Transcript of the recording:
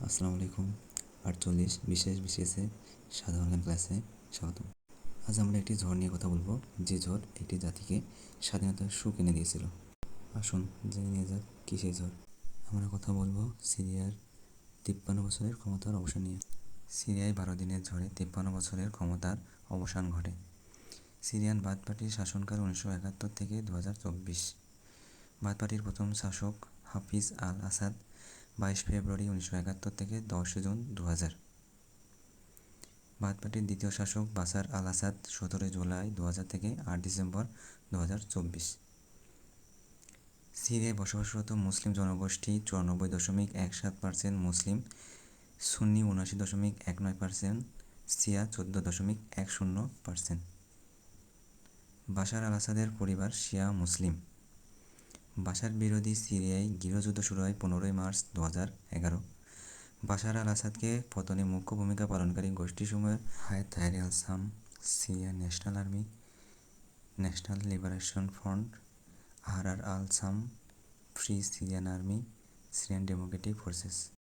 আসসালামু আলাইকুম। 48 বিশেষ বিশেষে সাধারণ জ্ঞান ক্লাসে স্বাগতম। আজ আমরা একটি ঝড় নিয়ে কথা বলবো, যে ঝড় একটি জাতিকে স্বাধীনতার সুখ এনে দিয়েছিল। আসুন জেনে নিয়ে যাক কী সেই ঝড়। আমরা কথা বলবো সিরিয়ার 53 বছরের ক্ষমতার অবসান নিয়ে। সিরিয়ায় 12 দিনের ঝড়ে 53 বছরের ক্ষমতার অবসান ঘটে। সিরিয়ান বাথ পার্টির শাসনকাল 1971 থেকে 2024। বাথ পার্টির প্রথম শাসক হাফিজ আল আসাদ 22 ফেব্রুয়ারি 1971 থেকে 10 জুন 2000। বাথ পার্টির দ্বিতীয় শাসক বাশার আল আসাদ 17 জুলাই 2000 থেকে 8 ডিসেম্বর 2024। সিরিয়ায় বসবাসরত মুসলিম জনগোষ্ঠী 94.17% মুসলিম, সুন্নি 79.19%, শিয়া 14.10%। বাশার আল আসাদের পরিবার শিয়া মুসলিম। বাশার বিরোধী সিরিয়ায় গৃহযুদ্ধ শুরু হয় 15 মার্চ 2011। বাশার আল আসাদকে পতনে মুখ্য ভূমিকা পালনকারী গোষ্ঠীসমূহ Hayat Tahrir al-Sham, Syrian National Army, National Liberation Front, Ahrar al-Sham, Free Syrian Army, Syrian Democratic forces.